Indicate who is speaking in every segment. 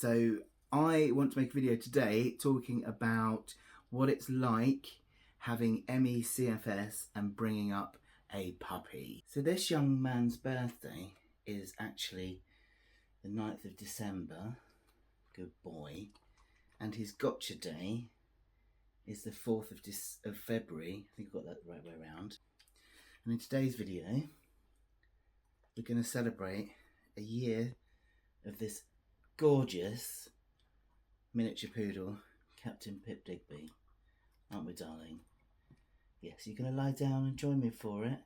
Speaker 1: So I want to make a video today talking about what it's like having ME CFS and bringing up a puppy. So this young man's birthday is actually the 9th of December, good boy, and his gotcha day is the 4th of February. I think I got that the right way around. And in today's video, we're going to celebrate a year of this gorgeous miniature poodle, Captain Pip Digby. Aren't we, darling? Yes, you're going to lie down and join me for it?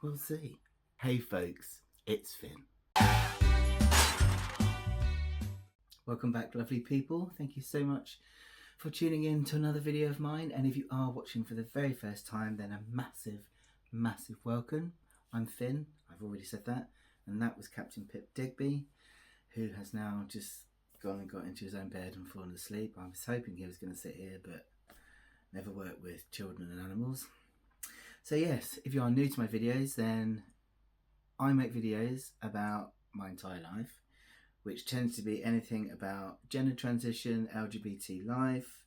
Speaker 1: We'll see. Hey folks, it's Finn. Welcome back, lovely people. Thank you so much for tuning in to another video of mine. And if you are watching for the very first time, then a massive welcome. I'm Finn, I've already said that. And that was Captain Pip Digby, who has now just gone and got into his own bed and fallen asleep. I was hoping he was going to sit here, but never worked with children and animals. So yes, if you are new to my videos, then I make videos about my entire life, which tends to be anything about gender transition, LGBT life,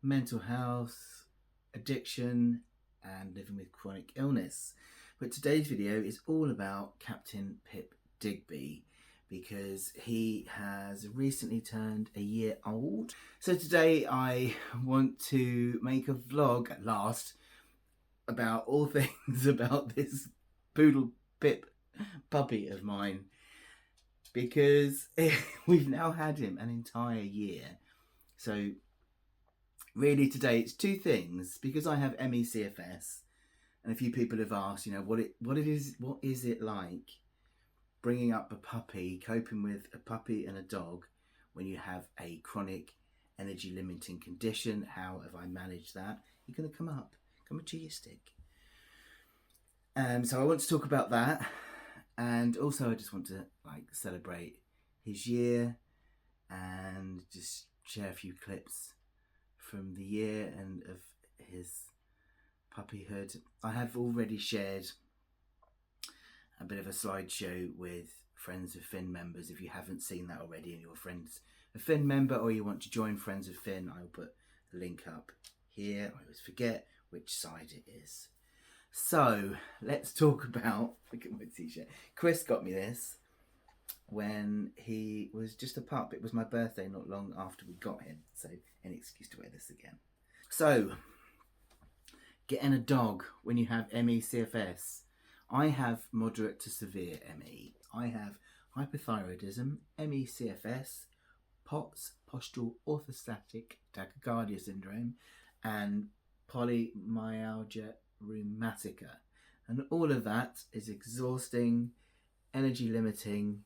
Speaker 1: mental health, addiction, and living with chronic illness. But today's video is all about Captain Pip Digby because he has recently turned a year old. So today I want to make a vlog at last about all things about this Poodle Pip puppy of mine, because we've now had him an entire year. So really today it's two things, because I have ME CFS. And a few people have asked, you know, what is it like bringing up a puppy, coping with a puppy and a dog when you have a chronic energy limiting condition? How have I managed that? You're going to come and chew your stick. So I want to talk about that, and also I just want to celebrate his year and just share a few clips from the year and of his puppyhood. I have already shared a bit of a slideshow with Friends of Finn members. If you haven't seen that already and you're a Finn member or you want to join Friends of Finn, I'll put the link up here. I always forget which side it is. So let's talk about, look at my t-shirt. Chris got me this when he was just a pup. It was my birthday not long after we got him, so any excuse to wear this again. So getting a dog when you have ME CFS. I have moderate to severe ME. I have hypothyroidism, ME CFS, POTS, postural orthostatic tachycardia syndrome, and polymyalgia rheumatica. And all of that is exhausting, energy limiting,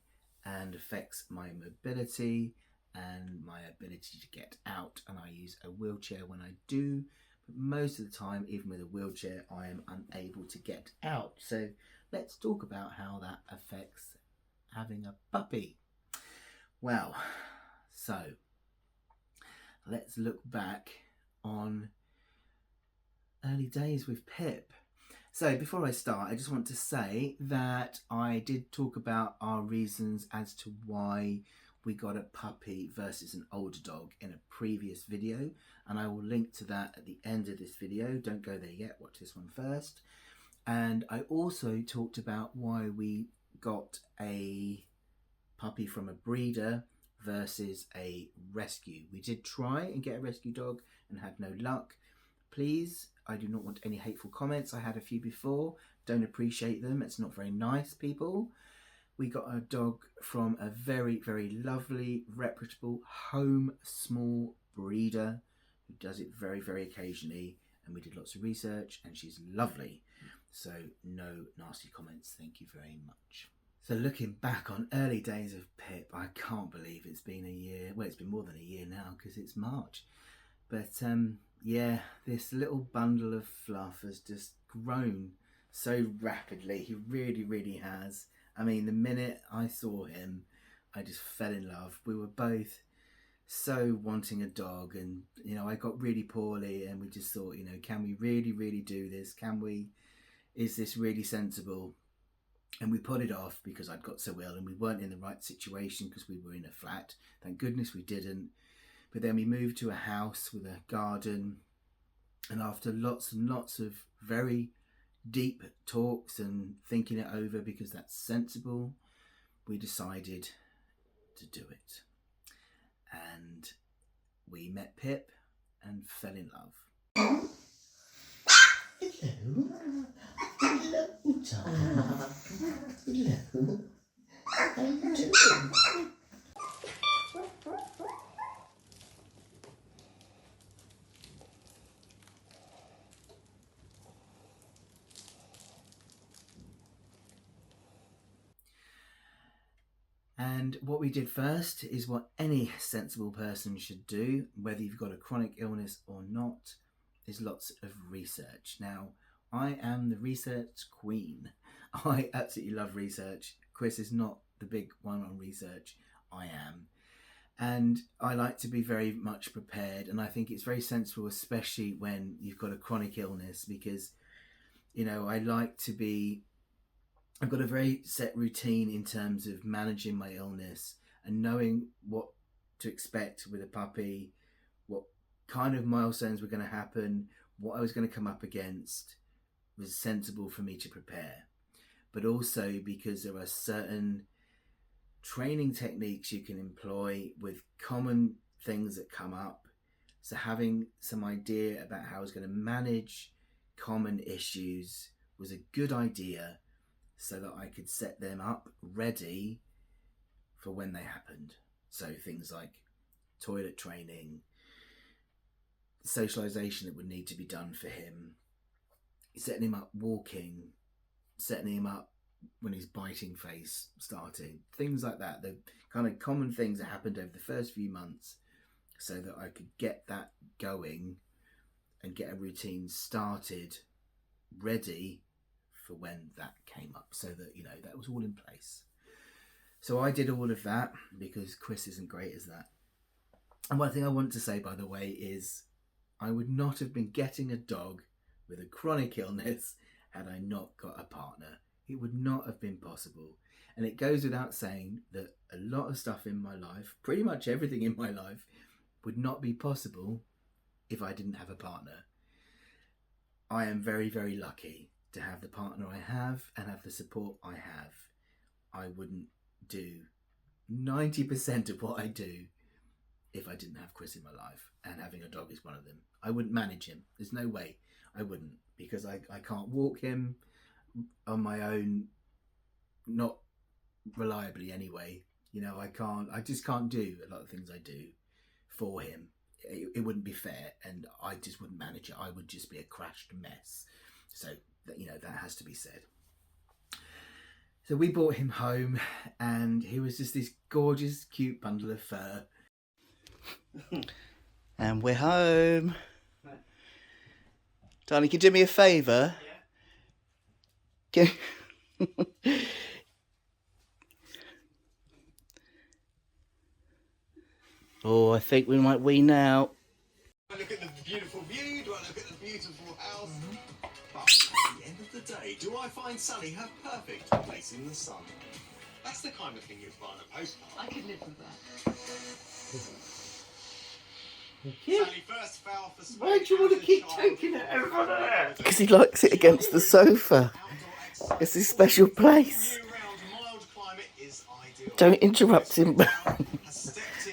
Speaker 1: and affects my mobility and my ability to get out. And I use a wheelchair when I do. But most of the time, even with a wheelchair, I am unable to get out. So let's talk about how that affects having a puppy. Well, so let's look back on early days with Pip. So before I start, I just want to say that I did talk about our reasons as to why we got a puppy versus an older dog in a previous video, and I will link to that at the end of this video. Don't go there yet, watch this one first. And I also talked about why we got a puppy from a breeder versus a rescue. We did try and get a rescue dog and had no luck. Please, I do not want any hateful comments. I had a few before, don't appreciate them. It's not very nice, people. We got a dog from a very lovely, reputable home small breeder who does it very occasionally, and we did lots of research and she's lovely. So no nasty comments, thank you very much. So looking back on early days of Pip, I can't believe it's been a year. Well, it's been more than a year now because it's March. But yeah, this little bundle of fluff has just grown so rapidly. He really has. I mean, the minute I saw him, I just fell in love. We were both so wanting a dog, and you know, I got really poorly and we just thought, you know, can we really do this? Can we? Is this really sensible? And we put it off because I'd got so ill and we weren't in the right situation because we were in a flat. Thank goodness we didn't. But then we moved to a house with a garden. And after lots and lots of very deep talks and thinking it over, because that's sensible, we decided to do it. And we met Pip and fell in love.
Speaker 2: Hello. Hello, Tom. Hello. How you doing?
Speaker 1: And what we did first is what any sensible person should do, whether you've got a chronic illness or not, is lots of research. Now, I am the research queen. I absolutely love research. Chris is not the big one on research. I am. And I like to be very much prepared. And I think it's very sensible, especially when you've got a chronic illness, because, you know, I've got a very set routine in terms of managing my illness and knowing what to expect with a puppy, what kind of milestones were going to happen, what I was going to come up against was sensible for me to prepare. But also because there are certain training techniques you can employ with common things that come up. So having some idea about how I was going to manage common issues was a good idea, so that I could set them up ready for when they happened. So things like toilet training, socialisation that would need to be done for him, setting him up walking, setting him up when his biting phase started, things like that. The kind of common things that happened over the first few months, so that I could get that going and get a routine started ready for when that came up, so that, you know, that was all in place. So I did all of that because Chris isn't great as that. And one thing I want to say, by the way, is I would not have been getting a dog with a chronic illness had I not got a partner. It would not have been possible. And it goes without saying that a lot of stuff in my life, pretty much everything in my life, would not be possible if I didn't have a partner. I am very, very lucky to have the partner I have and have the support I have. I wouldn't do 90% of what I do if I didn't have Chris in my life, and having a dog is one of them. I wouldn't manage him. There's no way I wouldn't, because I can't walk him on my own, not reliably anyway. You know, I just can't do a lot of things I do for him. It wouldn't be fair, and I just wouldn't manage it. I would just be a crashed mess. So, you know, that has to be said. So we brought him home, and he was just this gorgeous, cute bundle of fur.
Speaker 3: And we're home. Darling, can you do me a favour? Yeah. Oh, I think we might wee now.
Speaker 4: Do I look at the beautiful view? Do I look at the beautiful house? But at the end of the day, do I find Sally her perfect place in the sun? That's the kind of thing you'd find on a postcard.
Speaker 5: I could live with that.
Speaker 4: Sally first fell for space.
Speaker 1: Why do you want to keep taking it over there?
Speaker 3: Because he likes it against the sofa. It's his special place.
Speaker 4: Mild climate is ideal.
Speaker 3: Don't interrupt him.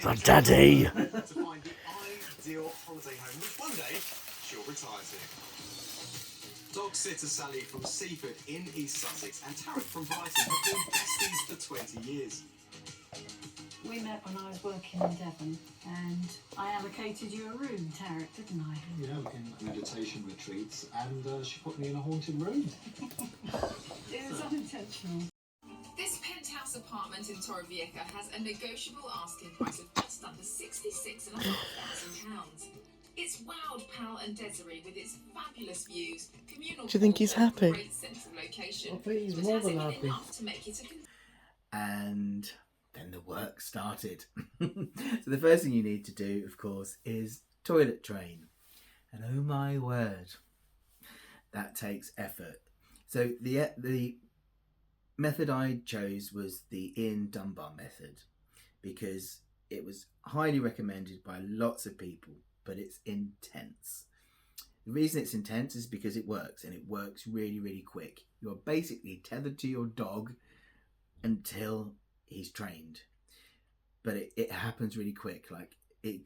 Speaker 3: Oh, Daddy.
Speaker 4: To find the ideal holiday home, which one day she'll retire to. Dog sitter Sally from Seaford in East Sussex and Tarek from Brighton have been besties for 20 years.
Speaker 5: We met when I was working in Devon, and I allocated you a room, Tarek, didn't I?
Speaker 6: Yeah, in meditation retreats, and she put me in a haunted room.
Speaker 5: It was unintentional.
Speaker 7: This penthouse apartment in Torrevieja has a negotiable asking price of just under £66,500. It's wowed Pal and Desiree with its fabulous views, communal.
Speaker 3: Do you think he's happy?
Speaker 7: Great central location.
Speaker 2: I think he's
Speaker 7: But
Speaker 2: more
Speaker 7: has it
Speaker 2: than
Speaker 7: been
Speaker 2: happy.
Speaker 7: enough to make it a
Speaker 1: And then the work started. So the first thing you need to do, of course, is toilet train. And oh my word, that takes effort. So the method I chose was the Ian Dunbar method because it was highly recommended by lots of people, but it's intense. The reason it's intense is because it works, and it works really, really quick. You're basically tethered to your dog until he's trained, but it happens really quick. Like they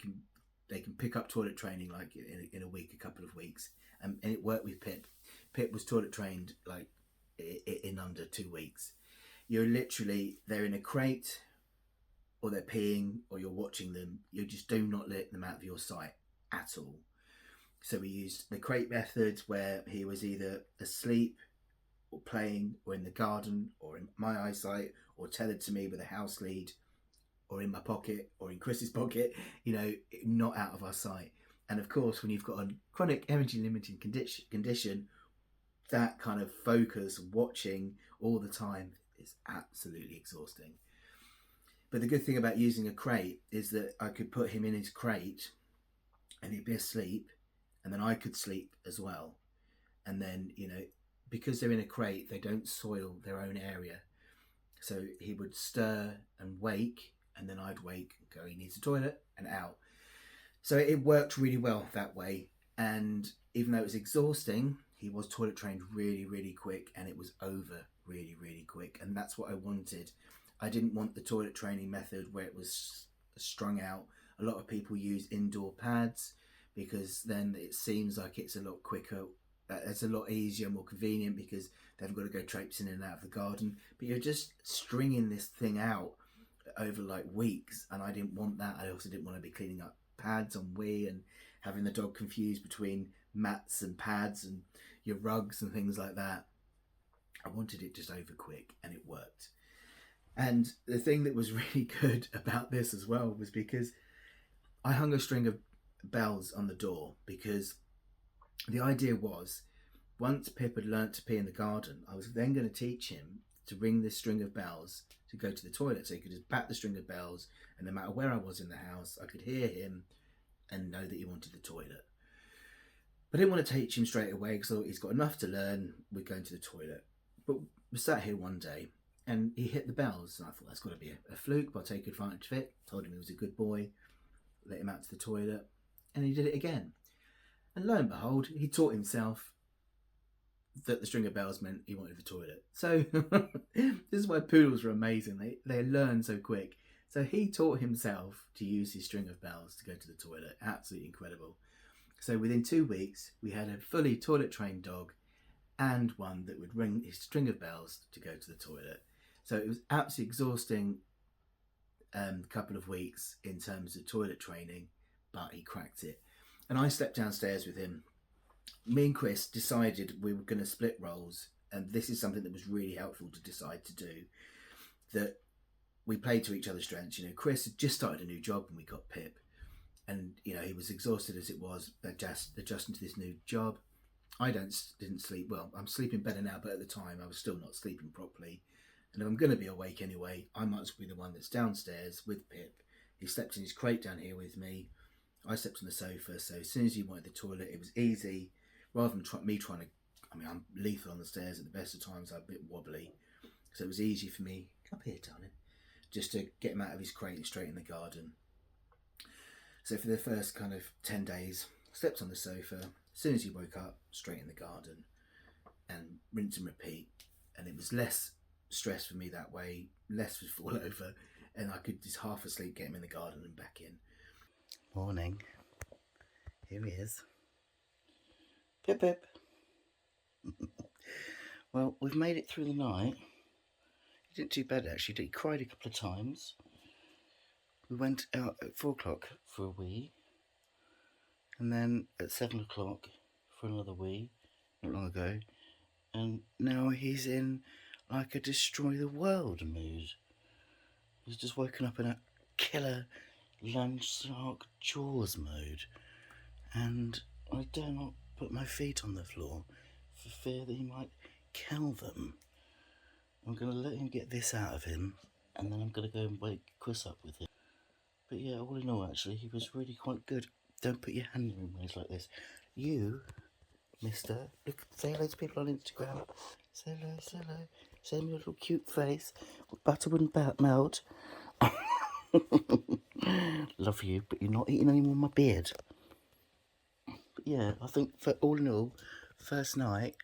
Speaker 1: can pick up toilet training like in a week, a couple of weeks, and it worked with Pip. Pip was toilet trained like in under 2 weeks. You're literally, they're in a crate, or they're peeing, or you're watching them. You just do not let them out of your sight at all. So we used the crate methods where he was either asleep or playing or in the garden or in my eyesight or tethered to me with a house lead or in my pocket or in Chris's pocket, not out of our sight. And of course, when you've got a chronic energy limiting condition, that kind of focus, watching all the time, is absolutely exhausting. But the good thing about using a crate is that I could put him in his crate and he'd be asleep, and then I could sleep as well. And then, because they're in a crate, they don't soil their own area. So he would stir and wake, and then I'd wake and go, he needs a toilet, and out. So it worked really well that way. And even though it was exhausting, he was toilet trained really, really quick, and it was over really, really quick. And that's what I wanted. I didn't want the toilet training method where it was strung out. A lot of people use indoor pads because then it seems like it's a lot quicker. It's a lot easier, more convenient because they haven't got to go traipsing in and out of the garden. But you're just stringing this thing out over like weeks, and I didn't want that. I also didn't want to be cleaning up pads on wee and having the dog confused between mats and pads and your rugs and things like that. I wanted it just over quick, and it worked. And the thing that was really good about this as well was because I hung a string of bells on the door, because the idea was, once Pip had learnt to pee in the garden, I was then going to teach him to ring this string of bells to go to the toilet. So he could just bat the string of bells, and no matter where I was in the house, I could hear him and know that he wanted the toilet. But I didn't want to teach him straight away because I thought he's got enough to learn with going to the toilet. But we sat here one day and he hit the bells, and I thought that's got to be a fluke, but I'll take advantage of it. Told him he was a good boy, let him out to the toilet, and he did it again. And lo and behold, he taught himself that the string of bells meant he wanted the toilet. So this is why poodles are amazing. They learn so quick. So he taught himself to use his string of bells to go to the toilet. Absolutely incredible. So within 2 weeks, we had a fully toilet trained dog and one that would ring his string of bells to go to the toilet. So it was absolutely exhausting couple of weeks in terms of toilet training, but he cracked it. And I slept downstairs with him. Me and Chris decided we were going to split roles, and this is something that was really helpful to decide to do, that we played to each other's strengths. Chris had just started a new job when we got Pip, and he was exhausted as it was, adjusting to this new job. I didn't sleep well. I'm sleeping better now, but at the time I was still not sleeping properly. And if I'm going to be awake anyway, I might as well be the one that's downstairs with Pip. He slept in his crate down here with me. I slept on the sofa, so as soon as he wanted the toilet, it was easy. Rather than me trying to, I'm lethal on the stairs at the best of times. I'm a bit wobbly, so it was easy for me. Come up here, darling. Just to get him out of his crate and straight in the garden. So for the first kind of 10 days, slept on the sofa. As soon as he woke up, straight in the garden, and rinse and repeat. And it was less stress for me that way, less to fall over, and I could just half asleep, get him in the garden and back in.
Speaker 3: Morning. Here he is. Pip Pip. Well, we've made it through the night. He didn't do bad actually. He cried a couple of times. We went out at 4 o'clock for a wee, and then at 7 o'clock for another wee, not long ago, and now he's in like a destroy the world mood. He's just woken up in a killer Landshark Jaws mode, and I dare not put my feet on the floor for fear that he might kill them. I'm going to let him get this out of him, and then I'm going to go and wake Chris up with him. But yeah, all in all, actually, he was really quite good. Don't put your hand in ways like this. You, mister, look, say hello to people on Instagram. Say hello, say hello. Send me a little cute face. Butter wouldn't melt. Love you, but you're not eating any more of my beard. But yeah, I think for all in all, first night.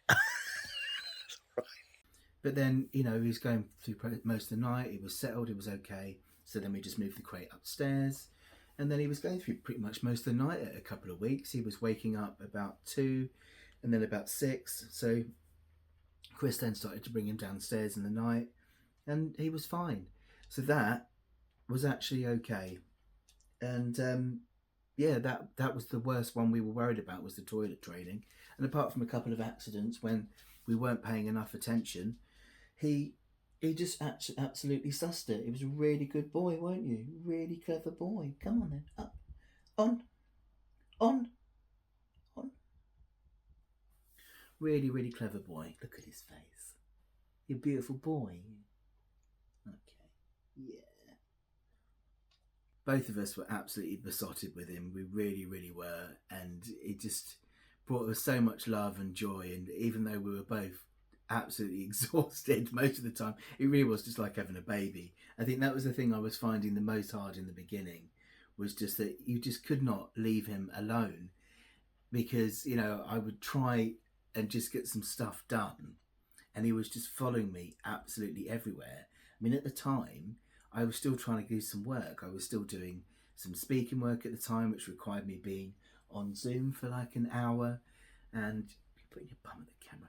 Speaker 1: But then, you know, he was going through most of the night. He was settled. It was okay. So then we just moved the crate upstairs. And then he was going through pretty much most of the night at a couple of weeks. He was waking up about 2 and then about 6. So Chris then started to bring him downstairs in the night and he was fine. So that was actually okay. And yeah, that was the worst one we were worried about, was the toilet training. And apart from a couple of accidents when we weren't paying enough attention, he just absolutely sussed it. He was a really good boy, weren't you? Really clever boy. Come on then, up, on. Really, really clever boy. Look at his face. You're a beautiful boy. Okay, yeah. Both of us were absolutely besotted with him. We really, really were. And it just brought us so much love and joy. And even though we were both absolutely exhausted most of the time, it really was just like having a baby. I think that was the thing I was finding the most hard in the beginning, was just that you just could not leave him alone, because, you know, I would try and just get some stuff done and he was just following me absolutely everywhere. I mean, at the time I was still trying to do some work. I was still doing some speaking work at the time, which required me being on Zoom for like an hour, and putting your bum at the camera.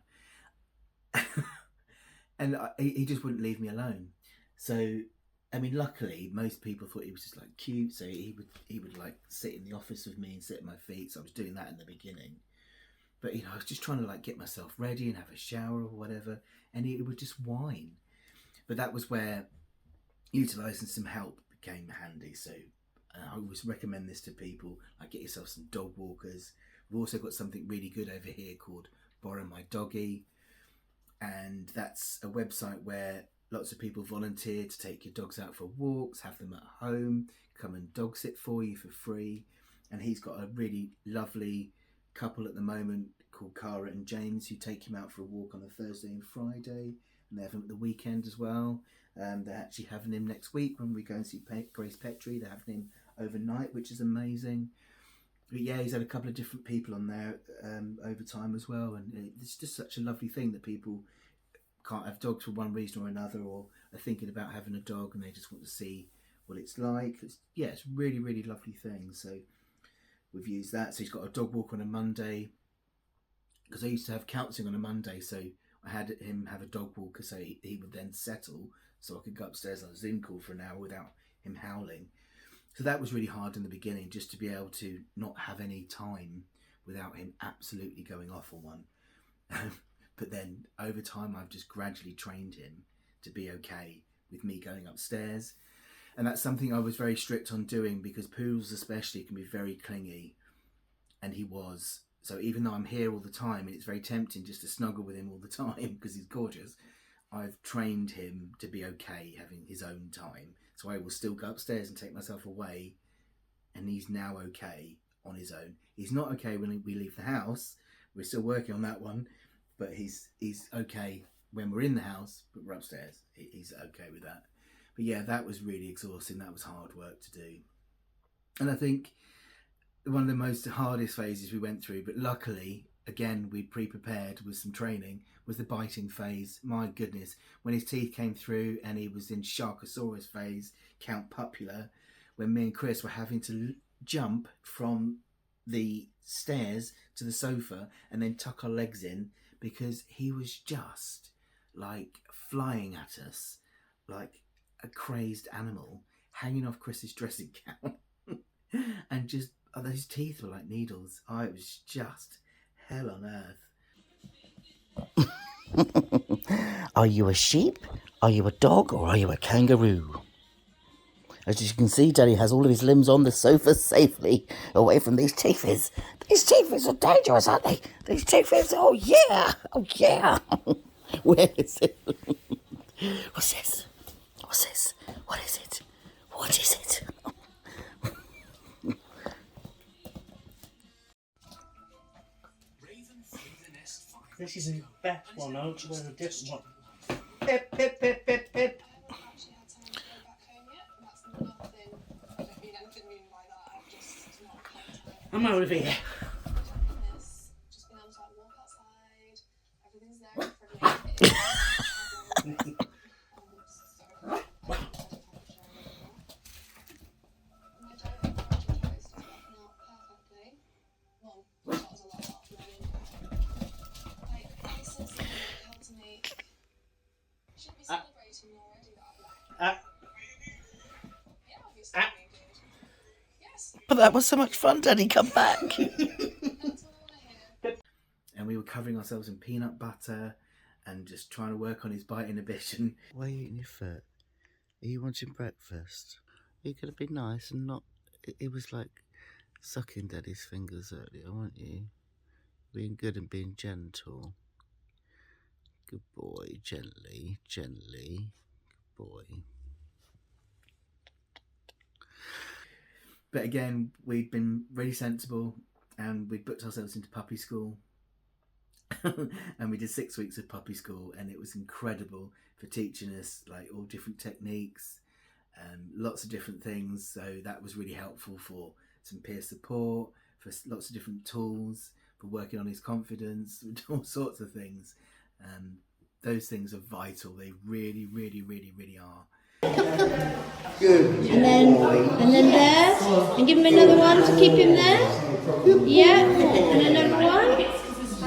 Speaker 1: And he just wouldn't leave me alone. So, I mean, luckily, most people thought he was just like cute. So he would like sit in the office with me and sit at my feet. So I was doing that in the beginning. But, you know, I was just trying to like get myself ready and have a shower or whatever. And he would just whine. But that was where utilising some help became handy. So I always recommend this to people. Like, get yourself some dog walkers. We've also got something really good over here called Borrow My Doggy. And that's a website where lots of people volunteer to take your dogs out for walks, have them at home, come and dog sit for you for free. And he's got a really lovely couple at the moment called Cara and James, who take him out for a walk on a Thursday and Friday, and they have him at the weekend as well. They're actually having him next week when we go and see Grace Petrie. They're having him overnight, which is amazing. But yeah, he's had a couple of different people on there over time as well, and it's just such a lovely thing that people can't have dogs for one reason or another, or are thinking about having a dog and they just want to see what it's like. It's really, really lovely thing. So we've used that. So he's got a dog walk on a Monday, because I used to have counselling on a Monday, so I had him have a dog walker, so he would then settle, so I could go upstairs on a Zoom call for an hour without him howling. So that was really hard in the beginning, just to be able to not have any time without him absolutely going off on one. But then over time, I've just gradually trained him to be okay with me going upstairs. And that's something I was very strict on doing, because poodles especially can be very clingy. And he was. So even though I'm here all the time and it's very tempting just to snuggle with him all the time because he's gorgeous, I've trained him to be okay having his own time. So I will still go upstairs and take myself away, and he's now okay on his own. He's not okay when we leave the house. We're still working on that one, but he's okay when we're in the house, but we're upstairs. He's okay with that. But yeah, that was really exhausting. That was hard work to do. And I think one of the most hardest phases we went through, but luckily, again, we pre-prepared with some training, was the biting phase. My goodness, when his teeth came through and he was in Sharkosaurus phase, Count Pupula, when me and Chris were having to jump from the stairs to the sofa and then tuck our legs in, because he was just like flying at us like a crazed animal, hanging off Chris's dressing gown. And just, those teeth were like needles. Oh, it was just hell on earth.
Speaker 3: Are you a sheep? Are you a dog? Or are you a kangaroo? As you can see, Daddy has all of his limbs on the sofa safely away from these teethies. These teethies are dangerous, aren't they? These teethies, oh yeah! Oh yeah! Where is it? What's this? What's this? What is it? What is it?
Speaker 2: This is the best one, I'll go with a different one. Pip!
Speaker 3: Pip, Pip, Pip, Pip, Pip.
Speaker 8: Actually had time to go back home yet, and that's nothing. I don't mean anything mean by that. I've just not had time.
Speaker 3: I'm over here.
Speaker 8: Just been able to like walk outside. Everything's there in front of me. My diet encouraging toast is working out perfectly. Well, that was a lot after like ever since the occurred to me, I should be celebrating already that I've left. Yeah, obviously being good. Yes.
Speaker 3: Oh, that was so much fun, Daddy. Come back.
Speaker 8: That's all I want to hear.
Speaker 1: And we were covering ourselves in peanut butter and just trying to work on his bite inhibition.
Speaker 3: Why are you eating your foot? Are you wanting breakfast? You could have been nice and not... It was like sucking Daddy's fingers earlier, weren't you? Being good and being gentle. Good boy. Gently, gently. Good boy.
Speaker 1: But again, we'd been really sensible and we'd booked ourselves into puppy school. And we did 6 weeks of puppy school, and it was incredible for teaching us like all different techniques and lots of different things. So that was really helpful for some peer support, for lots of different tools, for working on his confidence, all sorts of things. Those things are vital. They really, really, really, really are.
Speaker 2: Good.
Speaker 9: And then there, and give him another one to keep him there. Yeah, and another one.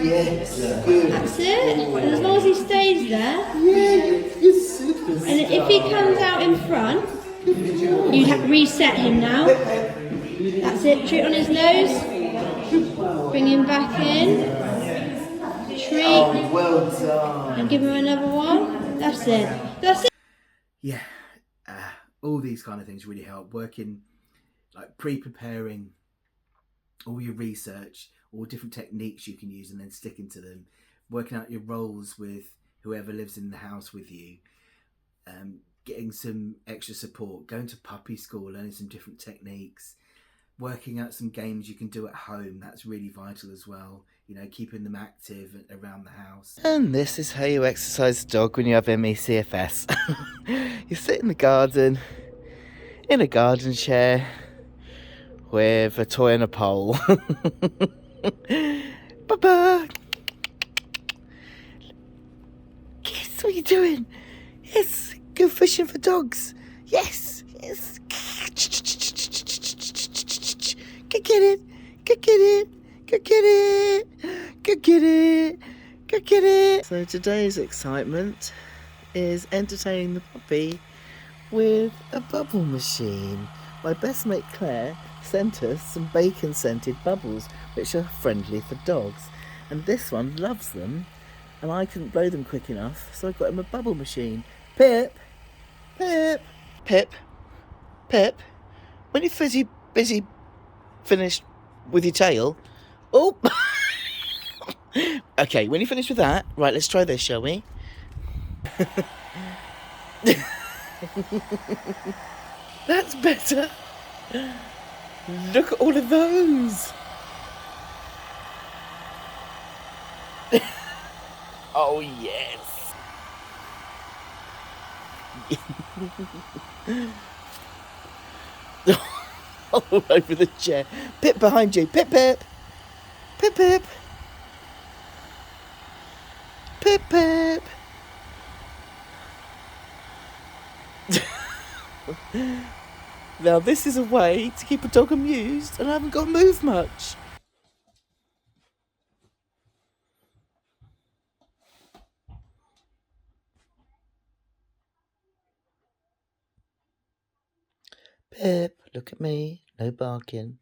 Speaker 2: Yes. Good.
Speaker 9: That's it. And as long as he stays there,
Speaker 2: Yeah, you're super.
Speaker 9: and if he comes out in front, you have to reset him now. That's it. Treat on his nose. Bring him back in. Treat,
Speaker 2: Oh, well done.
Speaker 9: and give him another one. That's it. That's it.
Speaker 1: Yeah, all these kind of things really help. Working, like pre-preparing all your research, all different techniques you can use, and then sticking to them. Working out your roles with whoever lives in the house with you. Getting some extra support. Going to puppy school, learning some different techniques. Working out some games you can do at home. That's really vital as well. You know, keeping them active around the house.
Speaker 3: And this is how you exercise a dog when you have ME CFS. You sit in the garden, in a garden chair, with a toy and a pole. Baba! Yes, what are you doing? Yes, go fishing for dogs. Yes, yes. Go get it, go get it, go get it, go get it, go get it. So today's excitement is entertaining the puppy with a bubble machine. My best mate Claire sent us some bacon scented bubbles which are friendly for dogs, and this one loves them, and I couldn't blow them quick enough, so I got him a bubble machine. Pip, Pip, Pip, Pip, when you're busy finished with your tail, oh okay, when you finish with that, right, let's try this, shall we? That's better. Look at all of those. Oh, yes. All over the chair. Pip behind you. Pip, Pip. Pip, Pip. Pip, Pip. Now this is a way to keep a dog amused, and I haven't got to move much. Pip, look at me. No barking.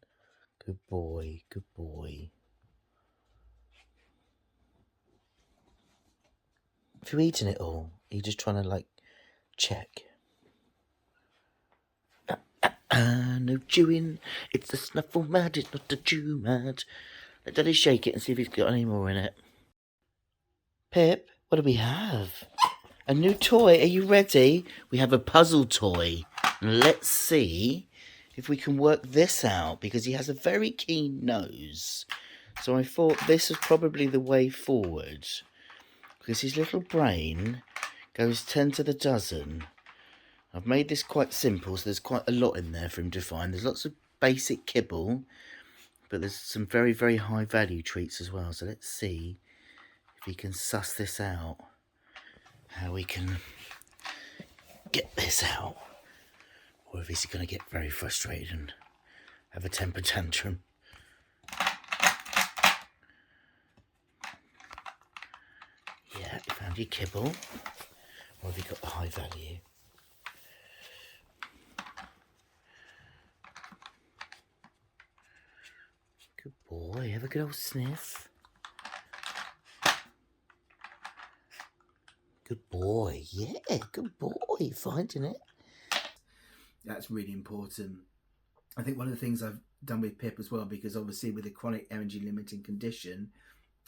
Speaker 3: Good boy, good boy. Have you eaten it all? Are you just trying to, like, check? No chewing. It's the snuffle mad, it's not the chew mad. Let Daddy shake it and see if he's got any more in it. Pip, what do we have? A new toy. Are you ready? We have a puzzle toy. Let's see if we can work this out, because he has a very keen nose. So I thought this was probably the way forward, because his little brain goes 10 to the dozen. I've made this quite simple, so there's quite a lot in there for him to find. There's lots of basic kibble, but there's some very, very high value treats as well. So let's see if he can suss this out, how we can get this out, or if he's going to get very frustrated and have a temper tantrum. Yeah, you found your kibble, or have you got the high value? Good boy, have a good old sniff. Good boy, yeah, good boy, finding it.
Speaker 1: That's really important. I think one of the things I've done with Pip as well, because obviously with a chronic energy limiting condition,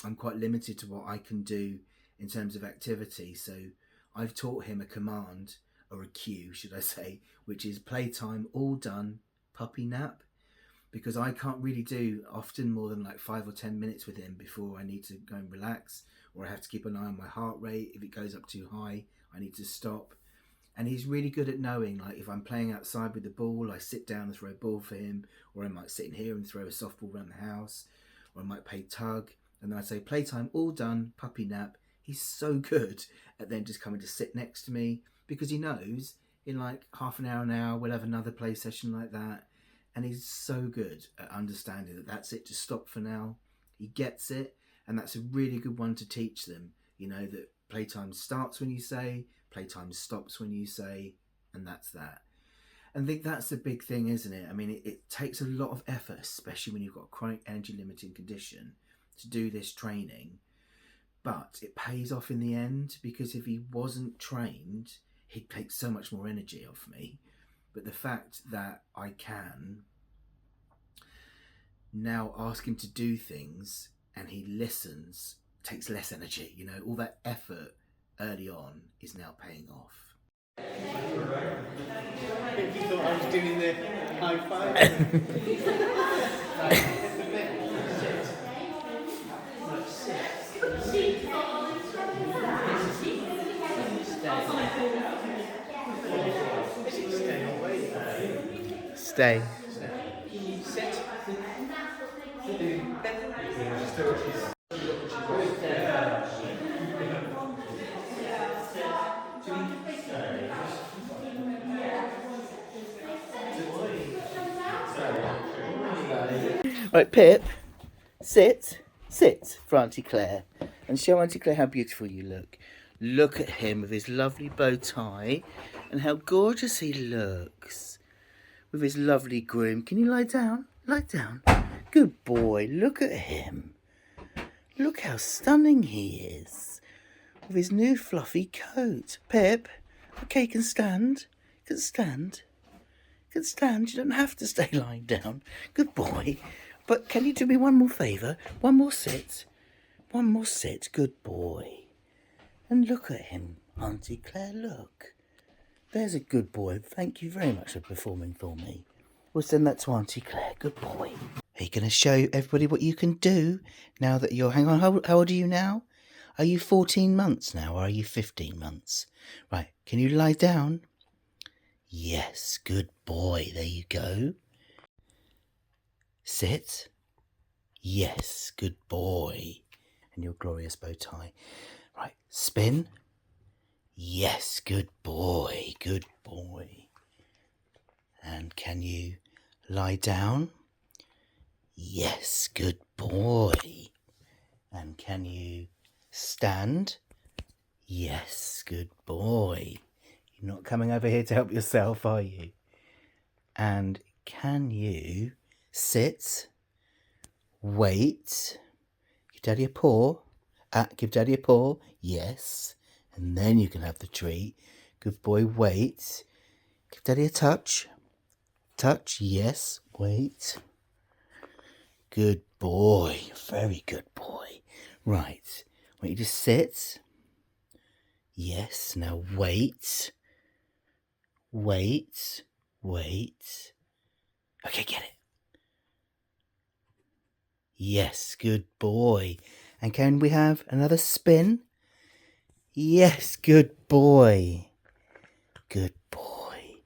Speaker 1: I'm quite limited to what I can do in terms of activity. So I've taught him a command, or a cue should I say, which is playtime all done, puppy nap, because I can't really do often more than like 5 or 10 minutes with him before I need to go and relax, or I have to keep an eye on my heart rate. If it goes up too high, I need to stop. And he's really good at knowing, like if I'm playing outside with the ball, I sit down and throw a ball for him, or I might sit in here and throw a softball around the house, or I might play tug, and then I say playtime all done, puppy nap. He's so good at then just coming to sit next to me, because he knows in like half an hour we'll have another play session like that. And he's so good at understanding that that's it, to stop for now. He gets it, and that's a really good one to teach them, you know, that playtime starts when you say, playtime stops when you say, and that's that. And I think that's the big thing, isn't it? I mean, it takes a lot of effort, especially when you've got a chronic energy limiting condition, to do this training. But it pays off in the end, because if he wasn't trained, he'd take so much more energy off me. But the fact that I can now ask him to do things and he listens, takes less energy, you know, all that effort early on is now paying off.
Speaker 2: I think you thought I was doing the high five.
Speaker 3: Stay. Right, Pip, sit for Auntie Claire and show Auntie Claire how beautiful you look. Look at him with his lovely bow tie and how gorgeous he looks with his lovely groom. Can you lie down? Lie down. Good boy, look at him. Look how stunning he is with his new fluffy coat. Pip, okay, you can stand. You can stand. You can stand. You don't have to stay lying down. Good boy. But can you do me one more favour? One more sit. One more sit. Good boy. And look at him, Auntie Claire, look. There's a good boy. Thank you very much for performing for me. We'll send that to Auntie Claire. Good boy. Are you going to show everybody what you can do now that you're... Hang on, how old are you now? Are you 14 months now, or are you 15 months? Right, can you lie down? Yes, good boy. There you go. Sit. Yes, good boy. And your glorious bow tie. Right, spin. Yes, good boy, good boy. And can you lie down? Yes, good boy. And can you stand? Yes, good boy. You're not coming over here to help yourself, are you? And can you sit? Wait. Give Daddy a paw. Give Daddy a paw. Yes. And then you can have the treat. Good boy, wait. Give Daddy a touch. Touch, yes. Wait. Good boy. Very good boy. Right. I want you to sit. Yes. Now wait. Wait. Wait. Okay, get it. Yes, good boy. And can we have another spin? Yes, good boy. Good boy.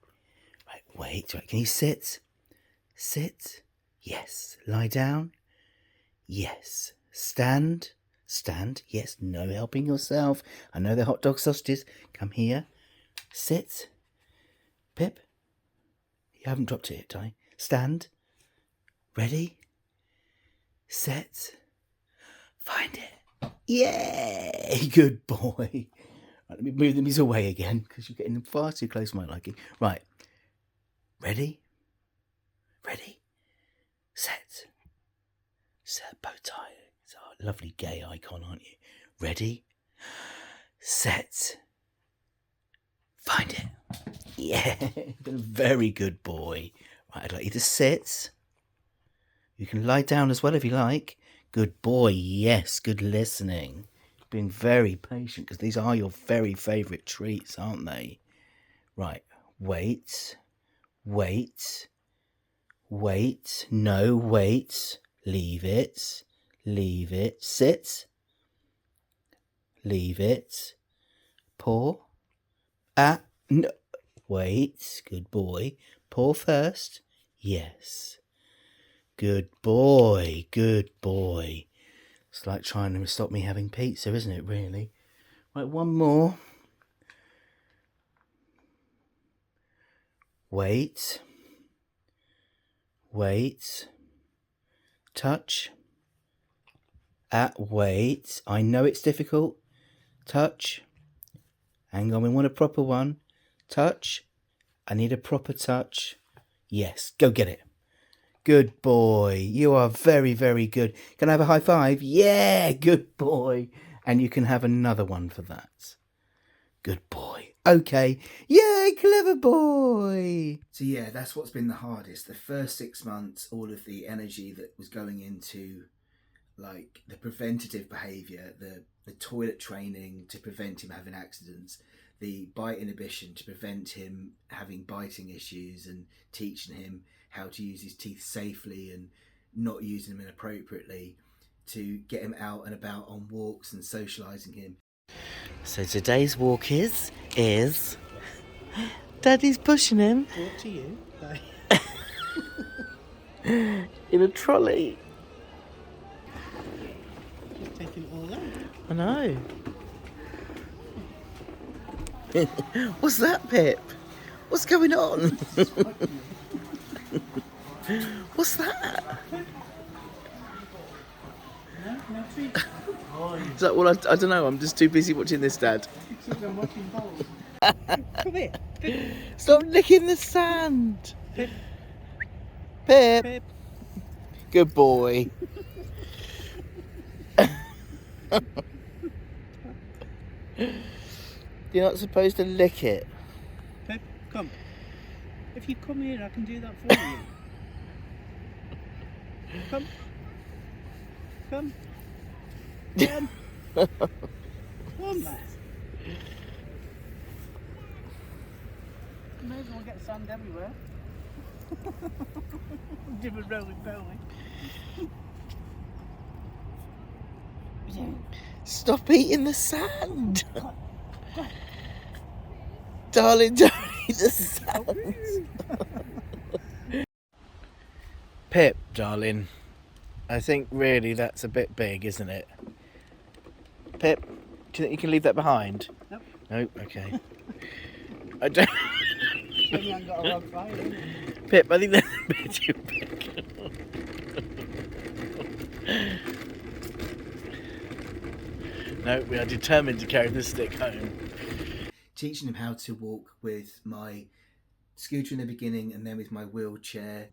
Speaker 3: Right, wait. Right, can you sit? Sit. Yes. Lie down. Yes. Stand. Stand. Yes. No helping yourself. I know they're hot dog sausages. Come here. Sit. Pip. You haven't dropped it yet, Di. Stand. Ready. Set. Find it. Yay! Good boy. Right, let me move these away again because you're getting them far too close to my liking. Right. Ready? Ready? Set. Set. Bow tie. It's a lovely gay icon, aren't you? Ready? Set. Find it. Yeah. Been a very good boy. Right, I'd like you to sit. You can lie down as well if you like. Good boy. Yes, good listening. Being very patient because these are your very favourite treats, aren't they? Right. Wait. Wait. Wait. No, wait. Leave it. Leave it. Sit. Leave it. Paw. Ah. No. Wait. Good boy. Paw first. Yes. Good boy. Good boy. It's like trying to stop me having pizza, isn't it, really? Right, one more. Wait. Wait. Touch. Wait. I know it's difficult. Touch. Hang on, we want a proper one. Touch. I need a proper touch. Yes, go get it. Good boy. You are very, very good. Can I have a high five? Yeah, good boy. And you can have another one for that. Good boy. Okay. Yay, clever boy.
Speaker 1: So yeah, that's what's been the hardest. The first 6 months, all of the energy that was going into like the preventative behaviour, the toilet training to prevent him having accidents, the bite inhibition to prevent him having biting issues and teaching him how to use his teeth safely and not using them inappropriately, to get him out and about on walks and socialising him.
Speaker 3: So today's walk is Daddy's pushing him
Speaker 2: Brought to you by
Speaker 3: in a trolley.
Speaker 2: just taking it all out.
Speaker 3: I know. What's that, Pip? What's going on? What's that?
Speaker 2: No treats.
Speaker 3: Is that all? I don't know. I'm just too busy watching this, Dad.
Speaker 2: Except I'm watching balls. Come here.
Speaker 3: Stop licking the sand.
Speaker 2: Pip.
Speaker 3: Pip.
Speaker 2: Pip.
Speaker 3: Good boy. You're not supposed to lick it.
Speaker 2: Pip, come. If you come here, I can do that for you. Come. Come. Come. Come back. You may as well get sand everywhere. Give a roly-poly.
Speaker 3: Stop eating the sand. Darling, don't eat the sand. Pip, darling, I think really that's a bit big, isn't it? Pip, do you think you can leave that behind?
Speaker 2: Nope.
Speaker 3: Nope, okay. I don't...
Speaker 2: Then you ain't got a rod fire, innit?
Speaker 3: Pip, I think that's a bit too big. No, we are determined to carry this stick home.
Speaker 1: Teaching him how to walk with my scooter in the beginning and then with my wheelchair.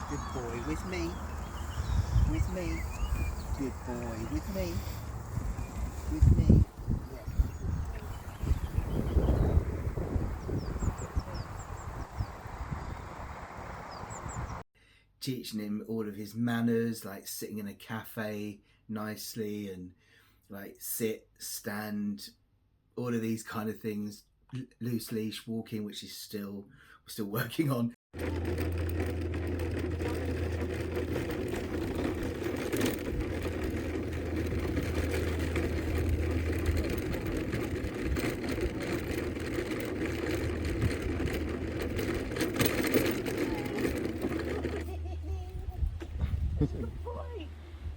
Speaker 3: Good boy, with me. With me. Good boy, with me.
Speaker 1: teaching him all of his manners, like sitting in a cafe nicely and like sit, stand, all of these kind of things, loose leash walking, which is still working on.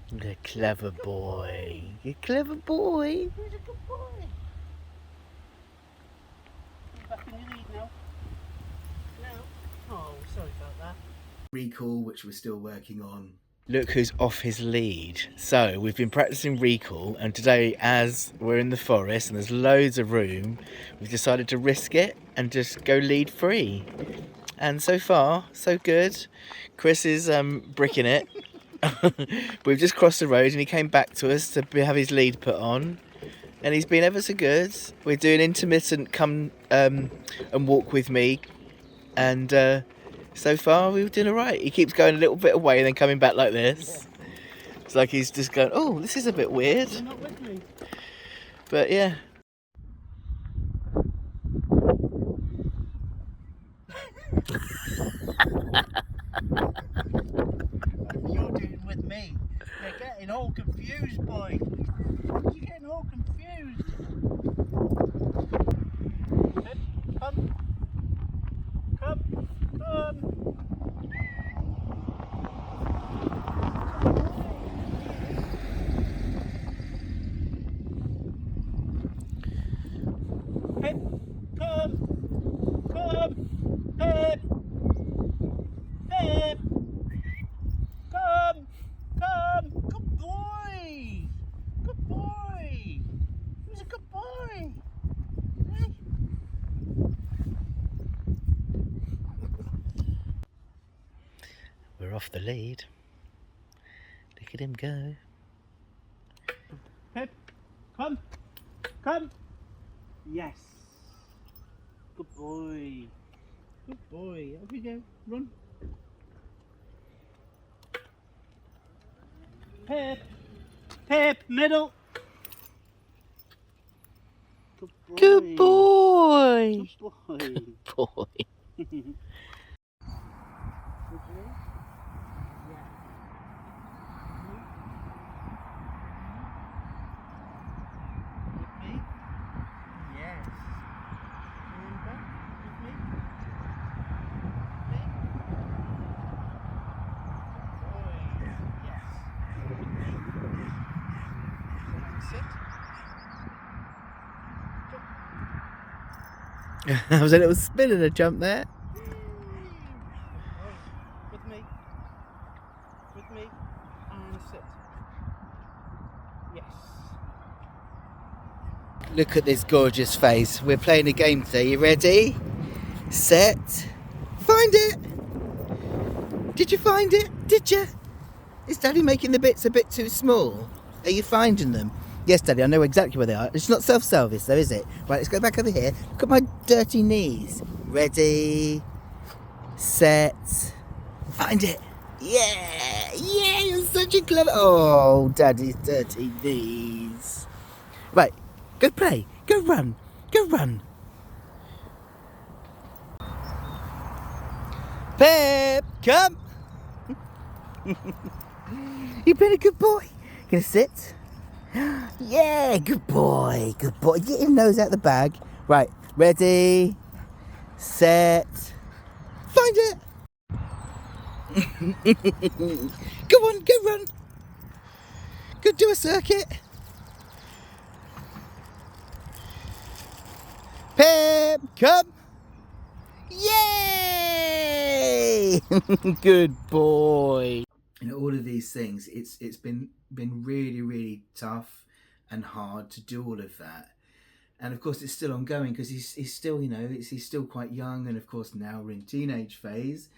Speaker 3: You're a clever boy. You're a clever boy.
Speaker 2: He's a good boy. He's back in your lead now. No. Oh, sorry about that.
Speaker 1: Recall, which we're still working on.
Speaker 3: Look who's off his lead. So we've been practicing recall, and today, as we're in the forest and there's loads of room, we've decided to risk it and just go lead free. And so far, so good. Chris is bricking it. We've just crossed the road and he came back to us to have his lead put on, and he's been ever so good. We're doing intermittent come and walk with me, and so far we're doing alright. He keeps going a little bit away and then coming back like this. It's like he's just going, oh, this is a bit weird.
Speaker 2: You're not with me.
Speaker 3: But yeah.
Speaker 2: You're doing with me. You're getting all confused, boy. You're getting all confused. Pip, come. Come. Come. Pip, come. Come. Pip. Pip. Come! Come! Good boy! Good boy! He's a good boy! Hey.
Speaker 3: We're off the lead. Look at him go.
Speaker 2: Pip! Come! Come! Yes! Good boy! Good boy! Off you go! Run! Pip! Pip! Middle! Good boy!
Speaker 3: Good boy!
Speaker 2: Good boy!
Speaker 3: Boy. There was a little spin and a jump there.
Speaker 2: With me. With me. And sit. Yes.
Speaker 3: Look at this gorgeous face. We're playing a game today. You ready? Set. Find it. Did you find it? Did you? Is Daddy making the bits a bit too small? Are you finding them? Yes, Daddy, I know exactly where they are. It's not self-service though, is it? Right, let's go back over here. Look at my dirty knees. Ready, set, find it. Yeah, yeah, you're such a clever... Oh, Daddy's dirty knees. Right, go play, go run, go run. Pip, come. You've been a good boy. Gonna sit? Yeah, good boy, good boy. Get your nose out the bag. Right, ready, set, find it. Go on, go run. Go do a circuit. Pip, come. Yay! Good boy.
Speaker 1: You know, all of these things, it's been really, really tough and hard to do all of that. And of course it's still ongoing because he's still, you know, he's still quite young, and of course now we're in teenage phase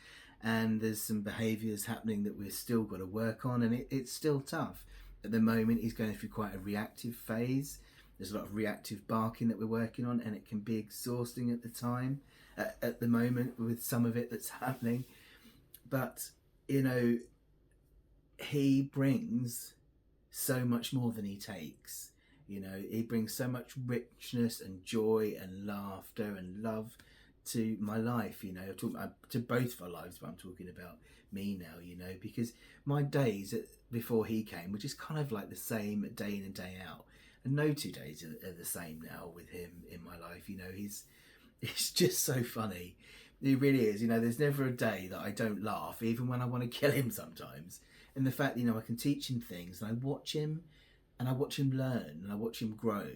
Speaker 1: and there's some behaviours happening that we've still got to work on, and it's still tough. At the moment he's going through quite a reactive phase. There's a lot of reactive barking that we're working on, and it can be exhausting at the time, at the moment, with some of it that's happening. But you know, he brings so much more than he takes. You know, he brings so much richness and joy and laughter and love to my life, you know, to both of our lives, but I'm talking about me now, you know, because my days before he came were just kind of like the same day in and day out. And no 2 days are the same now with him in my life. You know, he's just so funny. He really is. You know, there's never a day that I don't laugh, even when I want to kill him sometimes. And the fact, you know, I can teach him things, and I watch him learn, and I watch him grow,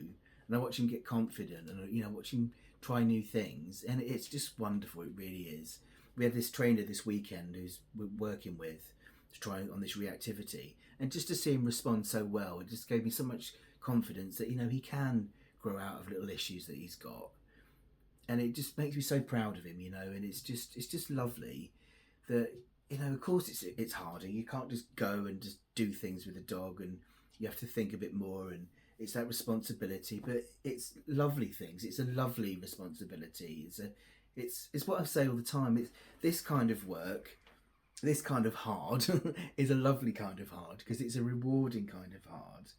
Speaker 1: and I watch him get confident, and, you know, watch him try new things. And it's just wonderful. It really is. We had this trainer this weekend who's we're working with to try on this reactivity, and just to see him respond so well, it just gave me so much confidence that, you know, he can grow out of little issues that he's got. And it just makes me so proud of him, you know. And it's just lovely that, you know, of course it's harder. You can't just go and just do things with a dog, and you have to think a bit more, and it's that responsibility. But it's lovely things. It's a lovely responsibility. It's what I say all the time. It's this kind of work, this kind of hard is a lovely kind of hard, because it's a rewarding kind of hard,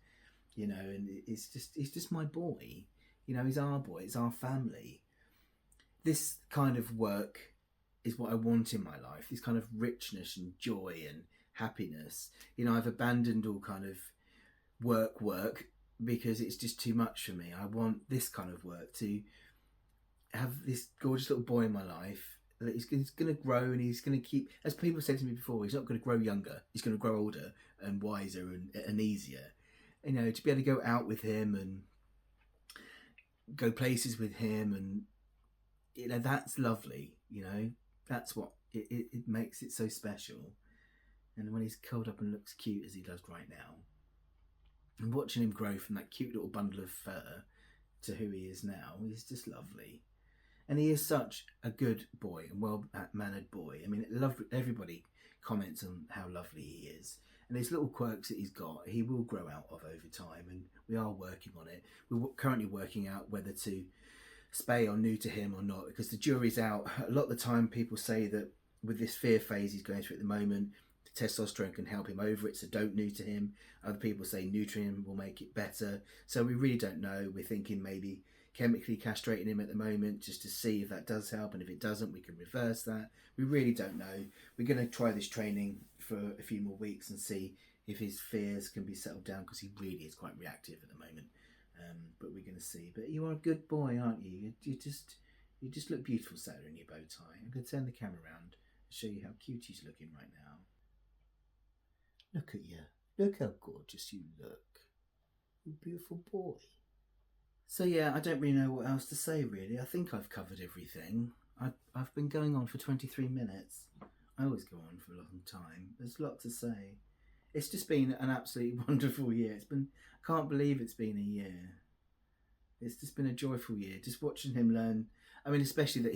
Speaker 1: you know. And it's just my boy, you know. He's our boy. It's our family. This kind of work is what I want in my life. This kind of richness and joy and happiness. You know, I've abandoned all kind of work because it's just too much for me. I want this kind of work, to have this gorgeous little boy in my life. He's going to grow, and he's going to keep, as people said to me before, he's not going to grow younger. He's going to grow older and wiser and easier. You know, to be able to go out with him and go places with him, and, you know, that's lovely. You know, that's what it makes it so special. And when he's curled up and looks cute as he does right now, and watching him grow from that cute little bundle of fur to who he is now, is just lovely. And he is such a good boy and well-mannered boy. I mean, everybody comments on how lovely he is. And his little quirks that he's got, he will grow out of over time, and we are working on it. We're currently working out whether to spay or new to him or not, because the jury's out. A lot of the time people say that with this fear phase he's going through at the moment, the testosterone can help him over it, so don't new to him. Other people say neutering him will make it better. So we really don't know. We're thinking maybe chemically castrating him at the moment, just to see if that does help, and if it doesn't, we can reverse that. We really don't know. We're going to try this training for a few more weeks and see if his fears can be settled down, because he really is quite reactive at the moment. But we're going to see. But you are a good boy, aren't you? You just look beautiful sat there in your bow tie. I'm going to turn the camera around and show you how cute he's looking right now. Look at you. Look how gorgeous you look. You beautiful boy. So yeah, I don't really know what else to say, really. I think I've covered everything. I've been going on for 23 minutes. I always go on for a long time. There's a lot to say. It's just been an absolutely wonderful year. I can't believe it's been a year. It's just been a joyful year. Just watching him learn. I mean, especially that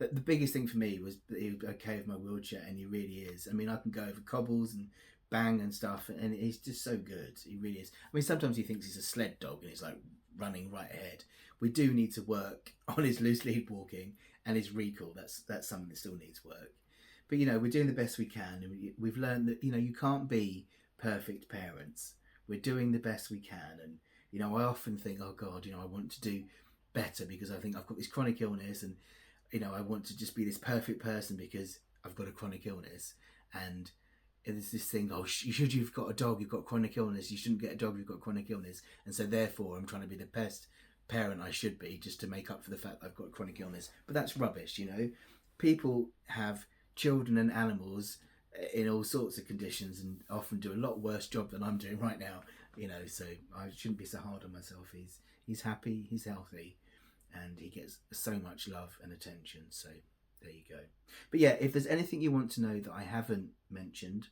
Speaker 1: the biggest thing for me was that he was okay with my wheelchair, and he really is. I mean, I can go over cobbles and bang and stuff, and he's just so good. He really is. I mean, sometimes he thinks he's a sled dog and he's like running right ahead. We do need to work on his loose lead walking and his recall. That's something that still needs work. But, you know, we're doing the best we can, and we've learned that, you know, you can't be perfect parents. We're doing the best we can. And, you know, I often think, oh God, you know, I want to do better because I think I've got this chronic illness, and, you know, I want to just be this perfect person because I've got a chronic illness. And there's this thing, you've got a dog, you've got chronic illness, you shouldn't get a dog, you've got chronic illness. And so therefore I'm trying to be the best parent I should be, just to make up for the fact that I've got chronic illness. But that's rubbish, you know. People have children and animals in all sorts of conditions, and often do a lot worse job than I'm doing right now, you know. So I shouldn't be so hard on myself. He's happy, he's healthy, and he gets so much love and attention. So there you go. But yeah, if there's anything you want to know that I haven't mentioned,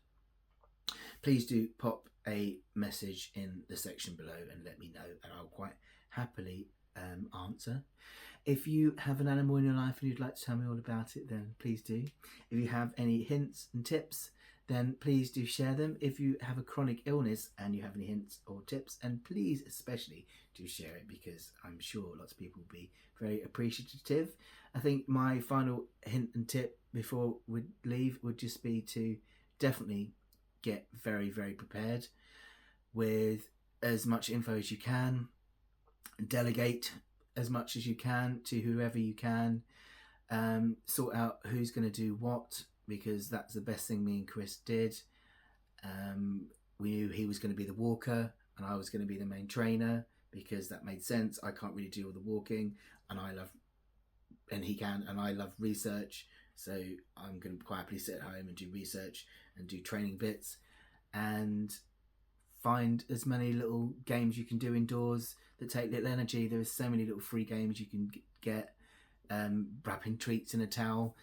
Speaker 1: please do pop a message in the section below and let me know, and I'll quite happily answer. If you have an animal in your life and you'd like to tell me all about it, then please do. If you have any hints and tips, then please do share them. If you have a chronic illness and you have any hints or tips, and please especially do share it, because I'm sure lots of people will be very appreciative. I think my final hint and tip before we leave would just be to definitely get very, very prepared with as much info as you can. Delegate as much as you can to whoever you can. Sort out who's going to do what, because that's the best thing me and Chris did. We knew he was going to be the walker and I was going to be the main trainer, because that made sense. I can't really do all the walking, and he can, and I love research, so I'm going to quite happily sit at home and do research and do training bits and find as many little games you can do indoors that take little energy. There are so many little free games you can get. Wrapping treats in a towel,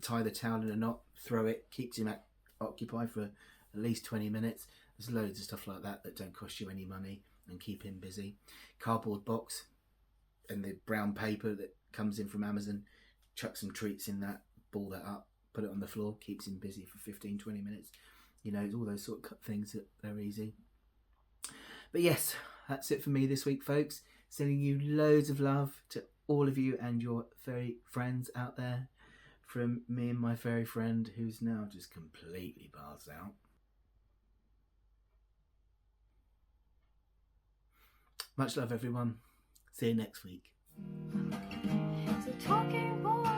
Speaker 1: tie the towel in a knot, throw it, keeps him occupied for at least 20 minutes. There's loads of stuff like that that don't cost you any money and keep him busy. Cardboard box and the brown paper that comes in from Amazon, chuck some treats in that, ball that up, put it on the floor, keeps him busy for 15-20 minutes. You know, all those sort of things that are easy. But yes, that's it for me this week, folks. Sending you loads of love to all of you and your furry friends out there, from me and my furry friend, who's now just completely buzzed out. Much love, everyone. See you next week.
Speaker 5: So talking boy.